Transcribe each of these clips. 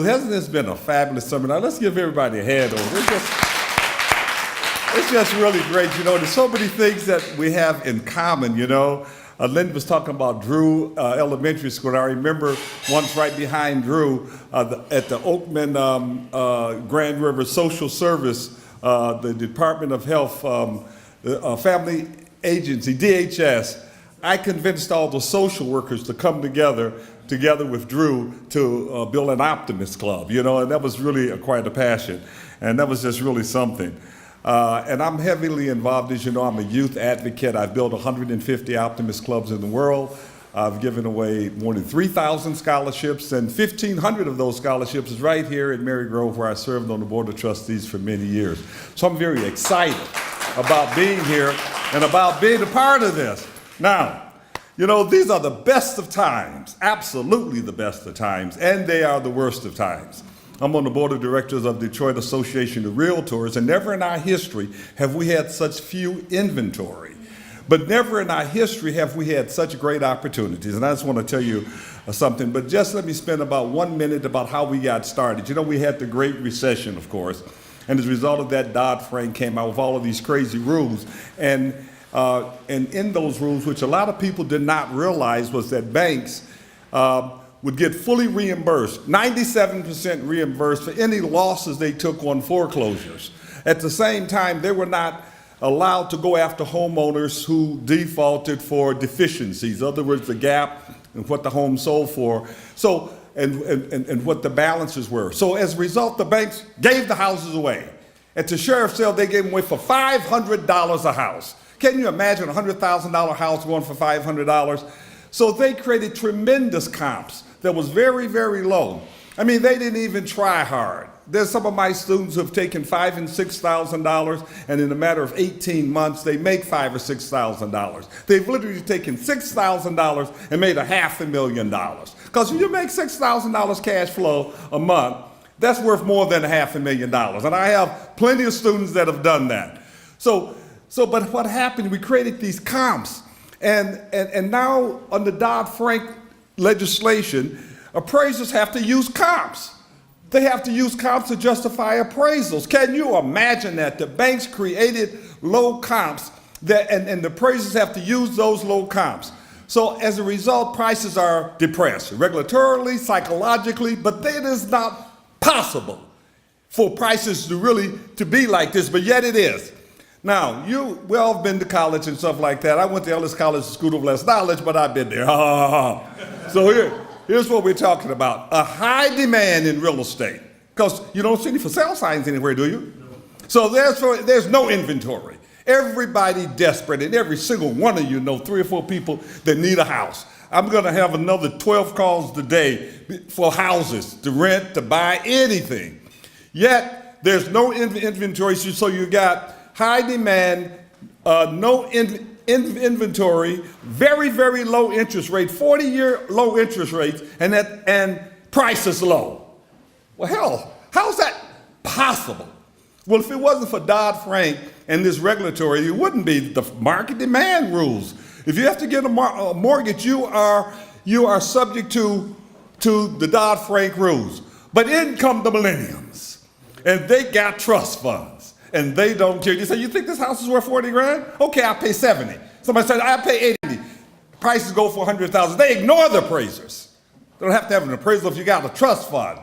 Hasn't this been a fabulous summer? Now let's give everybody a hand over. It's just really great. There's so many things that we have in common. Lynn was talking about Drew Elementary School. I remember once right behind Drew at the Oakman Grand River Social Service, the Department of Health, Family Agency, DHS. I convinced all the social workers to come together with Drew to build an Optimist Club, and that was really quite a passion. And that was just really something. And I'm heavily involved, as you know, I'm a youth advocate. I've built 150 Optimist Clubs in the world. I've given away more than 3,000 scholarships, and 1,500 of those scholarships is right here at Marygrove, where I served on the Board of Trustees for many years. So I'm very excited about being here and about being a part of this. Now, these are the best of times, absolutely the best of times, and they are the worst of times. I'm on the board of directors of Detroit Association of Realtors, and never in our history have we had such few inventory. But never in our history have we had such great opportunities. And I just want to tell you something, but just let me spend about 1 minute about how we got started. We had the Great Recession, of course, and as a result of that, Dodd-Frank came out with all of these crazy rules. And in those rules, which a lot of people did not realize, was that banks would get fully reimbursed, 97% reimbursed for any losses they took on foreclosures. At the same time, they were not allowed to go after homeowners who defaulted for deficiencies, in other words, the gap in what the home sold for, and what the balances were. So as a result, the banks gave the houses away. At the sheriff's sale, they gave them away for $500 a house. Can you imagine a $100,000 house going for $500? So they created tremendous comps that was very, very low. I mean, they didn't even try hard. There's some of my students who have taken $5,000 and $6,000, and in a matter of 18 months, they make $5,000 or $6,000. They've literally taken $6,000 and made $500,000. Because when you make $6,000 cash flow a month, that's worth more than $500,000. And I have plenty of students that have done that. But what happened, we created these comps. And now under Dodd-Frank legislation, appraisers have to use comps. They have to use comps to justify appraisals. Can you imagine that? The banks created low comps and the appraisers have to use those low comps. So as a result, prices are depressed, regulatorily, psychologically, but it is not possible for prices to be like this, but yet it is. Now, we all have been to college and stuff like that. I went to Ellis College School of Less Knowledge, but I've been there. So here's what we're talking about. A high demand in real estate. Because you don't see any for sale signs anywhere, do you? No. So there's no inventory. Everybody desperate, and every single one of you know 3 or 4 people that need a house. I'm going to have another 12 calls today for houses, to rent, to buy, anything. Yet, there's no inventory, so you got high demand, no inventory, very, very low interest rate, 40-year low interest rates, and prices low. Well, hell, how's that possible? Well, if it wasn't for Dodd-Frank and this regulatory, it wouldn't be the market demand rules. If you have to get a mortgage, you are subject to the Dodd-Frank rules. But in come the millenniums, and they got trust funds. And they don't care. You say, you think this house is worth 40 grand? Okay, I'll pay 70. Somebody said, I'll pay 80. Prices go for 100,000. They ignore the appraisers. They don't have to have an appraisal if you got a trust fund.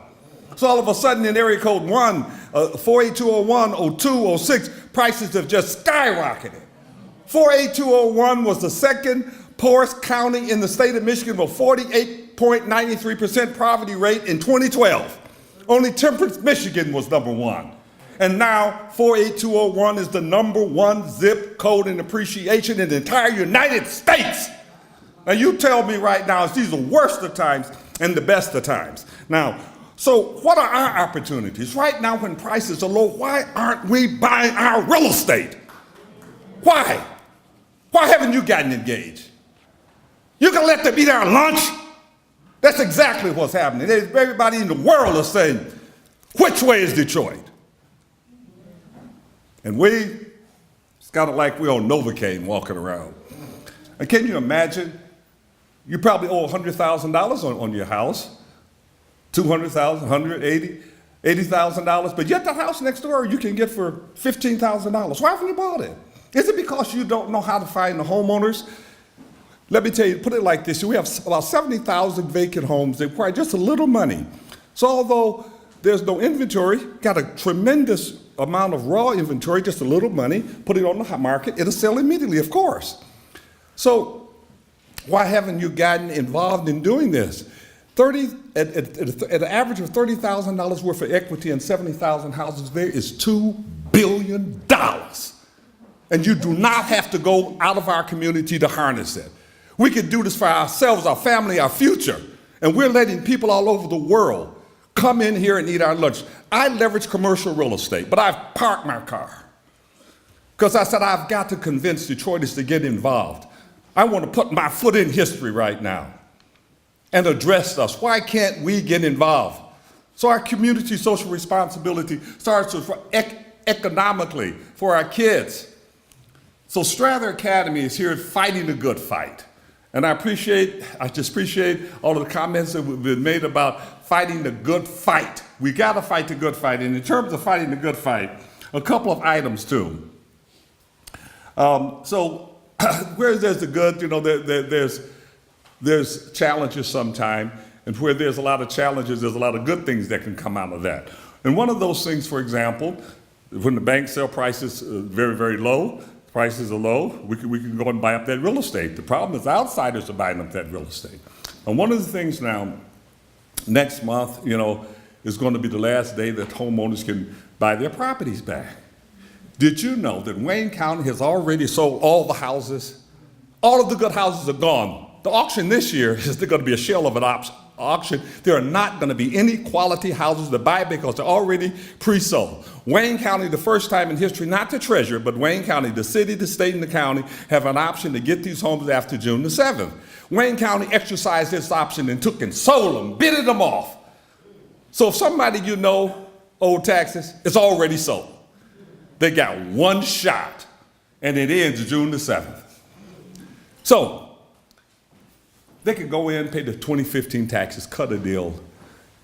So all of a sudden in area code 1, 48201, 02, 06, prices have just skyrocketed. 48201 was the second poorest county in the state of Michigan with 48.93% poverty rate in 2012. Only Temperance, Michigan was number 1. And now 48201 is the number 1 zip code in appreciation in the entire United States. Now you tell me right now, these are the worst of times and the best of times. Now, so what are our opportunities? Right now when prices are low, why aren't we buying our real estate? Why? Why haven't you gotten engaged? You can let them eat our lunch? That's exactly what's happening. Everybody in the world is saying, which way is Detroit? And it's kind of like we're on Novocaine walking around. And can you imagine? You probably owe $100,000 on your house. $200,000, $180,000, $80,000, but yet the house next door you can get for $15,000. Why haven't you bought it? Is it because you don't know how to find the homeowners? Let me tell you, put it like this. We have about 70,000 vacant homes. They require just a little money. So although there's no inventory, got a tremendous amount of raw inventory, just a little money, put it on the market, it'll sell immediately, of course. So why haven't you gotten involved in doing this? At an average of $30,000 worth of equity in 70,000 houses, there is $2 billion. And you do not have to go out of our community to harness it. We could do this for ourselves, our family, our future. And we're letting people all over the world come in here and eat our lunch. I leverage commercial real estate, but I've parked my car. Because I said, I've got to convince Detroiters to get involved. I want to put my foot in history right now and address us. Why can't we get involved? So our community social responsibility starts with economically for our kids. So Strather Academy is here fighting the good fight. And I just appreciate all of the comments that have been made about fighting the good fight. We got to fight the good fight. And in terms of fighting the good fight, a couple of items too. So where there's the good, you know, there's challenges sometime. And where there's a lot of challenges, there's a lot of good things that can come out of that. And one of those things, for example, when the banks sell prices very, very low, prices are low, we can go and buy up that real estate. The problem is outsiders are buying up that real estate. And one of the things now, next month, you know, is going to be the last day that homeowners can buy their properties back. Did you know that Wayne County has already sold all the houses? All of the good houses are gone. The auction this year is going to be a shell of an auction. There are not going to be any quality houses to buy because they're already pre-sold. Wayne County, the first time in history, not the treasurer, but Wayne County, the city, the state, and the county have an option to get these homes after June the 7th. Wayne County exercised this option and took and sold them, bidded them off. So if somebody you know owed taxes, it's already sold. They got one shot, and it ends June the 7th. So they could go in, pay the 2015 taxes, cut a deal.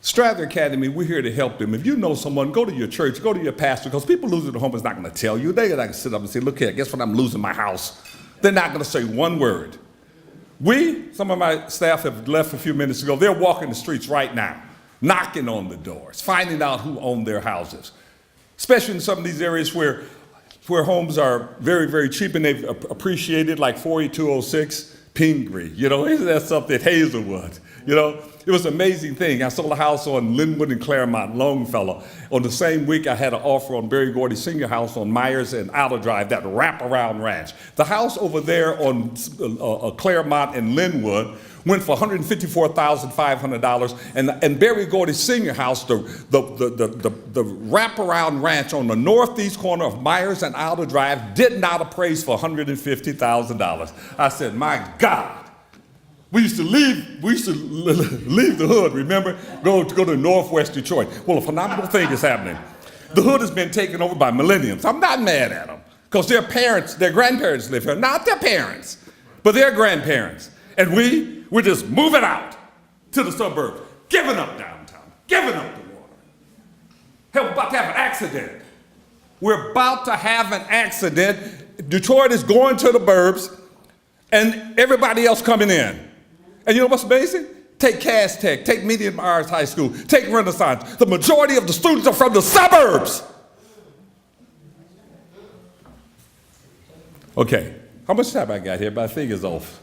Strather Academy, we're here to help them. If you know someone, go to your church, go to your pastor, because people losing their home is not going to tell you. They're not going to sit up and say, look here, guess what, I'm losing my house. They're not going to say one word. Some of my staff have left a few minutes ago. They're walking the streets right now, knocking on the doors, finding out who owned their houses, especially in some of these areas where homes are very, very cheap and they've appreciated, like 48206. Pingree, you know, isn't that something? Hazelwood, you know, it was an amazing thing. I sold a house on Linwood and Claremont, Longfellow. On the same week, I had an offer on Berry Gordy Senior House on Myers and Outer Drive, that wraparound ranch. The house over there on Claremont and Linwood went for $154,500, and Berry Gordy Senior House, the wraparound ranch on the northeast corner of Myers and Outer Drive, did not appraise for $150,000. I said, my God, we used to leave the hood, remember? Go to Northwest Detroit. Well, a phenomenal thing is happening. The hood has been taken over by millennials. I'm not mad at them, because their grandparents live here, not their parents, but their grandparents. And we're just moving out to the suburbs, giving up downtown, giving up the water. Hell, we're about to have an accident. We're about to have an accident. Detroit is going to the burbs, and everybody else coming in. And you know what's amazing? Take Cass Tech, take Medium Arts High School, take Renaissance. The majority of the students are from the suburbs. Okay, how much time I got here? My thing is off.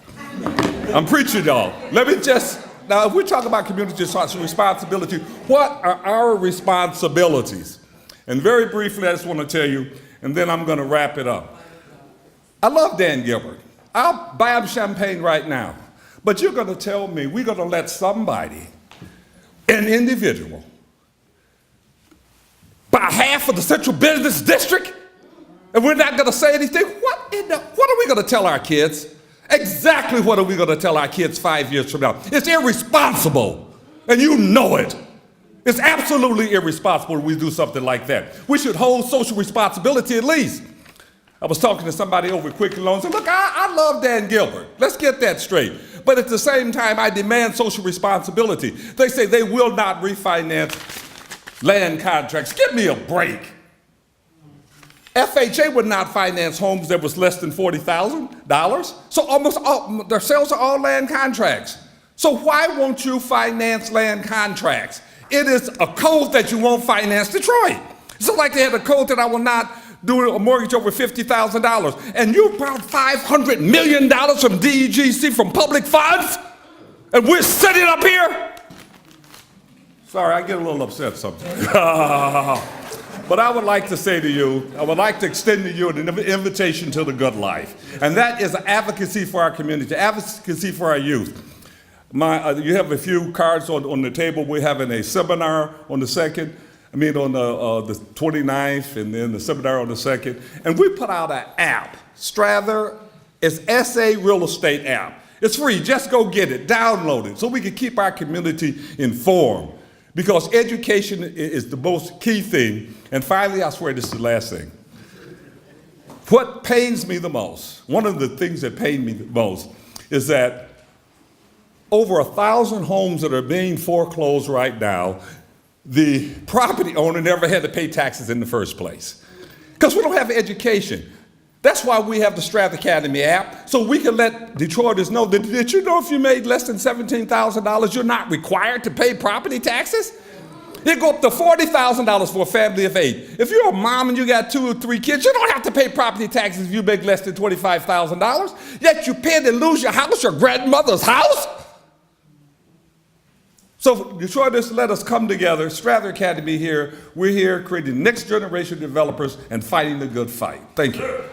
I'm preaching, y'all. Now if we're talking about community responsibility, what are our responsibilities? And very briefly, I just want to tell you, and then I'm going to wrap it up. I love Dan Gilbert. I'll buy him champagne right now. But you're going to tell me we're going to let somebody, an individual, buy half of the central business district, and we're not going to say anything? What are we going to tell our kids? Exactly what are we going to tell our kids 5 years from now? It's irresponsible, and you know it. It's absolutely irresponsible when we do something like that. We should hold social responsibility at least. I was talking to somebody over at Quicken Loans and said, look, I love Dan Gilbert. Let's get that straight. but at the same time, I demand social responsibility. They say they will not refinance land contracts. Give me a break. FHA would not finance homes that was less than $40,000. So almost all their sales are all land contracts. So why won't you finance land contracts? It is a code that you won't finance Detroit. It's like they had a code that I will not do a mortgage over $50,000. And you brought $500 million from DEGC, from public funds, and we're sitting up here? Sorry, I get a little upset sometimes. But I would like to say to you, I would like to extend to you an invitation to the good life. And that is advocacy for our community, advocacy for our youth. You have a few cards on the table. We're having a seminar on the 2nd. On the 29th, and then the seminar on the 2nd. And we put out an app. Strather is SA Real Estate app. It's free. Just go get it. Download it so we can keep our community informed. Because education is the most key thing. And finally, I swear this is the last thing. What pains me the most, one of the things that pain me the most, is that over 1,000 homes that are being foreclosed right now, the property owner never had to pay taxes in the first place. Because we don't have education. That's why we have the Strather Academy app, so we can let Detroiters know that, did you know if you made less than $17,000, you're not required to pay property taxes? They go up to $40,000 for a family of 8. If you're a mom and you got 2 or 3 kids, you don't have to pay property taxes if you make less than $25,000. Yet you pay to lose your house, your grandmother's house? So Detroiters, let us come together. Strather Academy here. We're here creating next generation developers and fighting the good fight. Thank you.